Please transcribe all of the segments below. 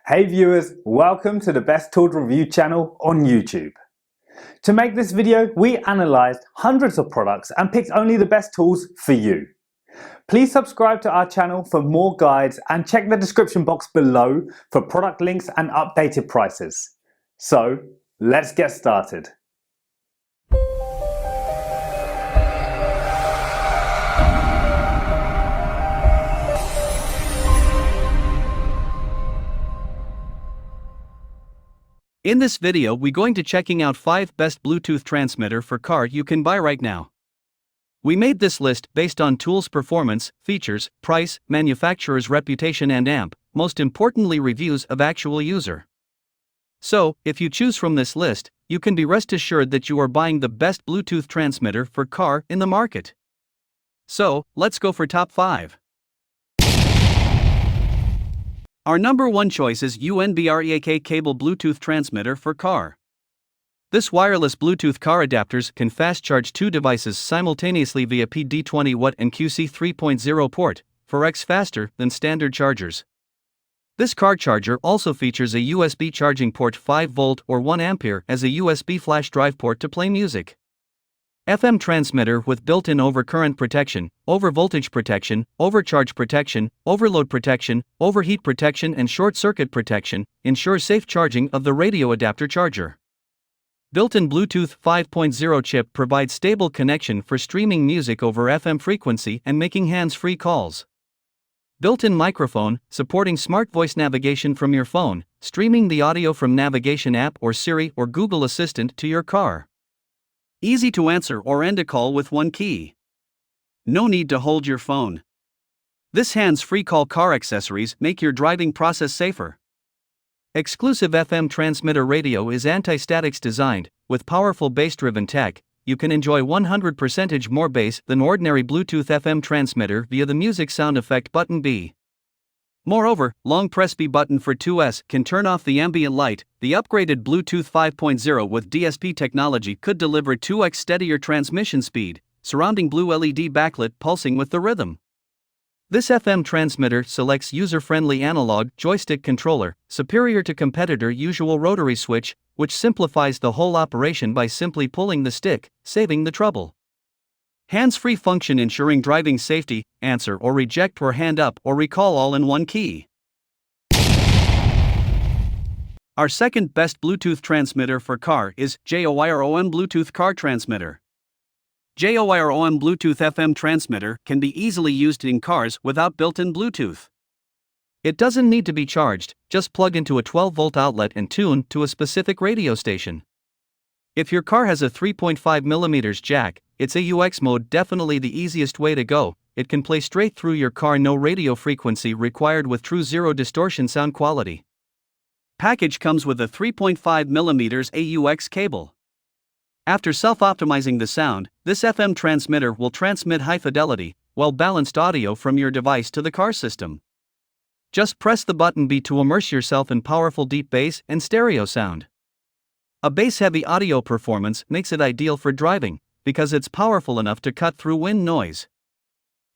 Hey viewers, welcome to the Best Tools Review channel on YouTube. To make this video, we analysed hundreds of products and picked only the best tools for you. Please subscribe to our channel for more guides and check the description box below for product links and updated prices. So, let's get started. In this video we going to checking out 5 best Bluetooth transmitter for car you can buy right now. We made this list based on tools performance, features, price, manufacturer's reputation and most importantly reviews of actual user. So, if you choose from this list, you can be rest assured that you are buying the best Bluetooth transmitter for car in the market. So, let's go for top 5. Our number 1 choice is UNBREAKcable Bluetooth transmitter for car. This wireless Bluetooth car adapters can fast charge 2 devices simultaneously via PD 20W and QC 3.0 port, 4x faster than standard chargers. This car charger also features a USB charging port 5V or 1A as a USB flash drive port to play music. FM transmitter with built-in overcurrent protection, overvoltage protection, overcharge protection, overload protection, overheat protection and short-circuit protection, ensures safe charging of the radio adapter charger. Built-in Bluetooth 5.0 chip provides stable connection for streaming music over FM frequency and making hands-free calls. Built-in microphone, supporting smart voice navigation from your phone, streaming the audio from navigation app or Siri or Google Assistant to your car. Easy to answer or end a call with one key. No need to hold your phone. This hands-free call car accessories make your driving process safer. Exclusive FM transmitter radio is anti-statics designed, with powerful bass-driven tech. You can enjoy 100% more bass than ordinary Bluetooth FM transmitter via the music sound effect button B. Moreover, long press B button for 2S can turn off the ambient light. The upgraded Bluetooth 5.0 with DSP technology could deliver 2x steadier transmission speed, surrounding blue LED backlit pulsing with the rhythm. This FM transmitter selects user-friendly analog joystick controller, superior to competitor usual rotary switch, which simplifies the whole operation by simply pulling the stick, saving the trouble. Hands-free function ensuring driving safety, answer or reject or hand up or recall all in one key. Our second best Bluetooth transmitter for car is JOYROM Bluetooth car transmitter. JOYROM Bluetooth FM transmitter can be easily used in cars without built-in Bluetooth. It doesn't need to be charged, just plug into a 12-volt outlet and tune to a specific radio station. If your car has a 3.5mm jack, its AUX mode definitely the easiest way to go. It can play straight through your car, no radio frequency required with true zero distortion sound quality. Package comes with a 3.5mm AUX cable. After self-optimizing the sound, this FM transmitter will transmit high-fidelity, well-balanced audio from your device to the car system. Just press the button B to immerse yourself in powerful deep bass and stereo sound. A bass-heavy audio performance makes it ideal for driving, because it's powerful enough to cut through wind noise.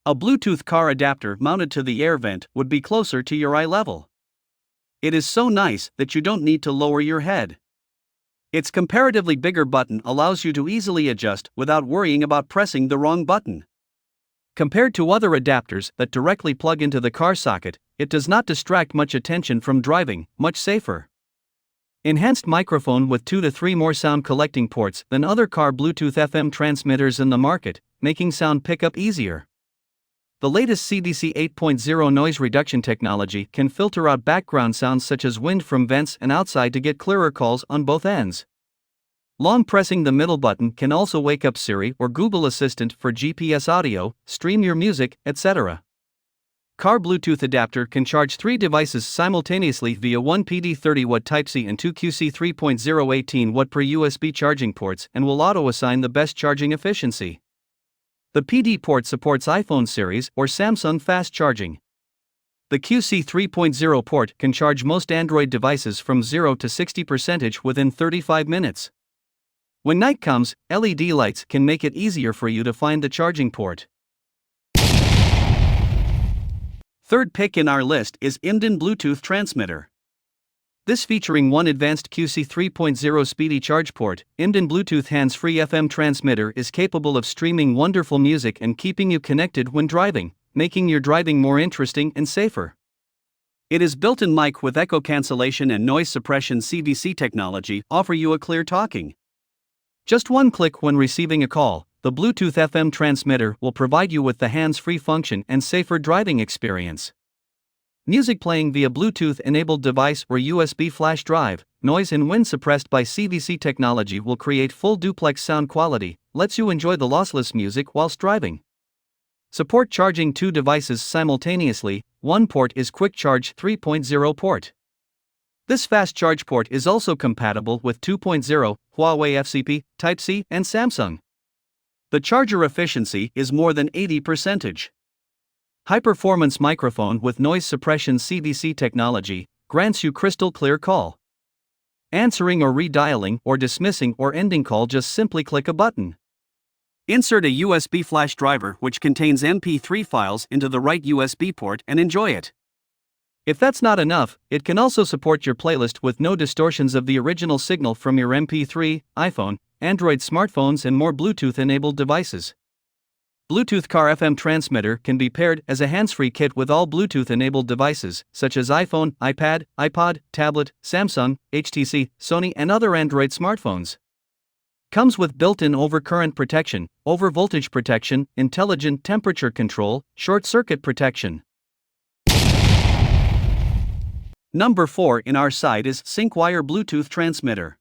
A Bluetooth car adapter mounted to the air vent would be closer to your eye level. It is so nice that you don't need to lower your head. Its comparatively bigger button allows you to easily adjust without worrying about pressing the wrong button. Compared to other adapters that directly plug into the car socket, it does not distract much attention from driving, much safer. Enhanced microphone with 2 to 3 more sound collecting ports than other car Bluetooth FM transmitters in the market, making sound pickup easier. The latest CDC 8.0 noise reduction technology can filter out background sounds such as wind from vents and outside to get clearer calls on both ends. Long pressing the middle button can also wake up Siri or Google Assistant for GPS audio, stream your music, etc. Car Bluetooth adapter can charge 3 devices simultaneously via 1 PD 30W Type-C and 2 QC 3.0 18W per USB charging ports and will auto-assign the best charging efficiency. The PD port supports iPhone series or Samsung fast charging. The QC 3.0 port can charge most Android devices from 0 to 60% within 35 minutes. When night comes, LED lights can make it easier for you to find the charging port. Third pick in our list is IMDEN Bluetooth transmitter. This featuring one advanced QC 3.0 speedy charge port, IMDEN Bluetooth hands-free FM transmitter is capable of streaming wonderful music and keeping you connected when driving, making your driving more interesting and safer. It is built-in mic with echo cancellation and noise suppression CVC technology offer you a clear talking. Just one click when receiving a call, the Bluetooth FM transmitter will provide you with the hands-free function and safer driving experience. Music playing via Bluetooth-enabled device or USB flash drive, noise and wind suppressed by CVC technology will create full duplex sound quality, lets you enjoy the lossless music whilst driving. Support charging two devices simultaneously. One port is Quick Charge 3.0 port. This fast charge port is also compatible with 2.0, Huawei FCP, Type-C, and Samsung. The charger efficiency is more than 80%. High-performance microphone with noise suppression CVC technology grants you crystal clear call. Answering or redialing or dismissing or ending call, just simply click a button. Insert a USB flash driver which contains MP3 files into the right USB port and enjoy it. If that's not enough, it can also support your playlist with no distortions of the original signal from your MP3, iPhone, Android smartphones and more Bluetooth-enabled devices. Bluetooth car FM transmitter can be paired as a hands-free kit with all Bluetooth-enabled devices such as iPhone, iPad, iPod, tablet, Samsung, HTC, Sony and other Android smartphones. Comes with built-in overcurrent protection, overvoltage protection, intelligent temperature control, short circuit protection. Number 4 in our side is Syncwire Bluetooth transmitter.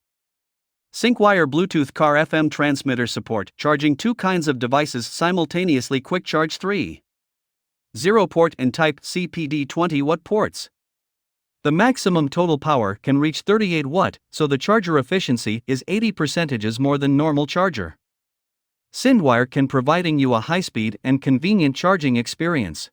Syncwire Bluetooth car FM transmitter support charging two kinds of devices simultaneously. Quick Charge 3.0 port and Type-C PD 20 watt ports. The maximum total power can reach 38 watt, so the charger efficiency is 80% more than normal charger. Syncwire can providing you a high-speed and convenient charging experience.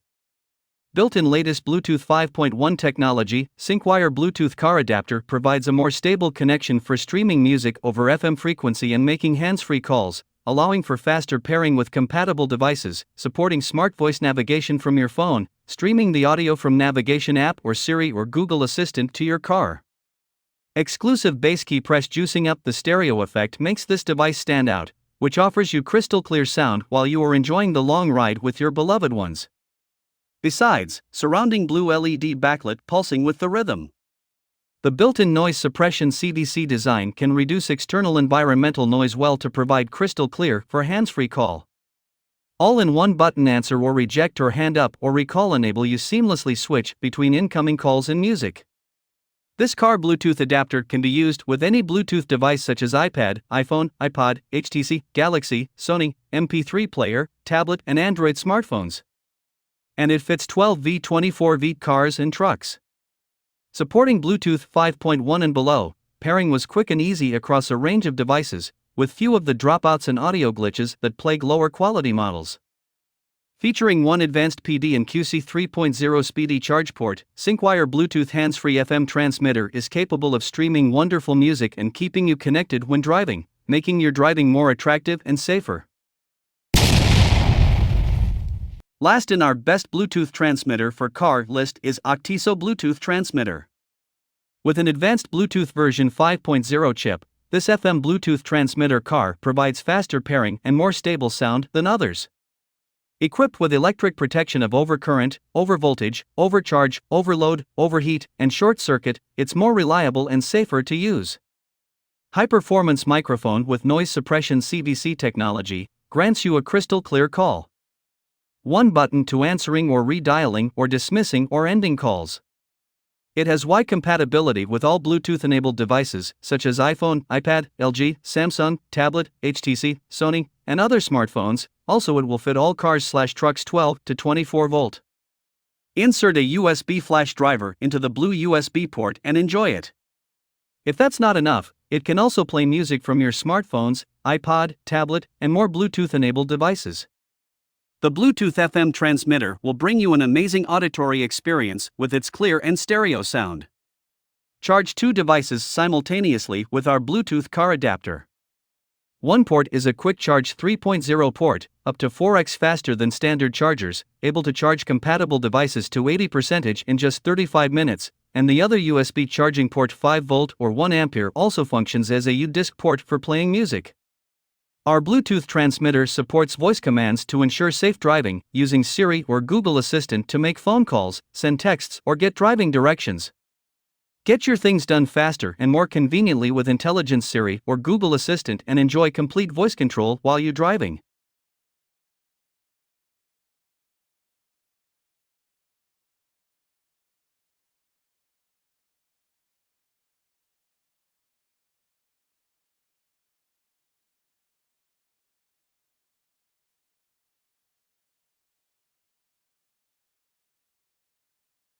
Built-in latest Bluetooth 5.1 technology, Syncwire Bluetooth car adapter provides a more stable connection for streaming music over FM frequency and making hands-free calls, allowing for faster pairing with compatible devices, supporting smart voice navigation from your phone, streaming the audio from navigation app or Siri or Google Assistant to your car. Exclusive bass key press juicing up the stereo effect makes this device stand out, which offers you crystal clear sound while you are enjoying the long ride with your beloved ones. Besides, surrounding blue LED backlit pulsing with the rhythm. The built-in noise suppression CVC design can reduce external environmental noise well to provide crystal clear for hands-free call. All-in-one button answer or reject or hand up or recall enable you seamlessly switch between incoming calls and music. This car Bluetooth adapter can be used with any Bluetooth device such as iPad, iPhone, iPod, HTC, Galaxy, Sony, MP3 player, tablet and Android smartphones. And it fits 12V 24V cars and trucks. Supporting Bluetooth 5.1 and below, pairing was quick and easy across a range of devices, with few of the dropouts and audio glitches that plague lower quality models. Featuring one advanced PD and QC 3.0 speedy charge port, Syncwire Bluetooth hands-free FM transmitter is capable of streaming wonderful music and keeping you connected when driving, making your driving more attractive and safer. Last in our best Bluetooth transmitter for car list is Octiso Bluetooth transmitter. With an advanced Bluetooth version 5.0 chip, this FM Bluetooth transmitter car provides faster pairing and more stable sound than others. Equipped with electric protection of overcurrent, overvoltage, overcharge, overload, overheat, and short circuit, it's more reliable and safer to use. High-performance microphone with noise suppression CVC technology grants you a crystal clear call. One button to answering or redialing or dismissing or ending calls. It has Wi-Fi compatibility with all Bluetooth-enabled devices such as iPhone, iPad, LG, Samsung, tablet, HTC, Sony, and other smartphones. Also, it will fit all cars/trucks 12 to 24 volt. Insert a USB flash driver into the blue USB port and enjoy it. If that's not enough, it can also play music from your smartphones, iPod, tablet, and more Bluetooth-enabled devices. The Bluetooth FM transmitter will bring you an amazing auditory experience with its clear and stereo sound. Charge two devices simultaneously with our Bluetooth car adapter. One port is a Quick Charge 3.0 port, up to 4x faster than standard chargers, able to charge compatible devices to 80% in just 35 minutes, and the other USB charging port 5V or 1A also functions as a U-disc port for playing music. Our Bluetooth transmitter supports voice commands to ensure safe driving, using Siri or Google Assistant to make phone calls, send texts, or get driving directions. Get your things done faster and more conveniently with intelligent Siri or Google Assistant and enjoy complete voice control while you're driving.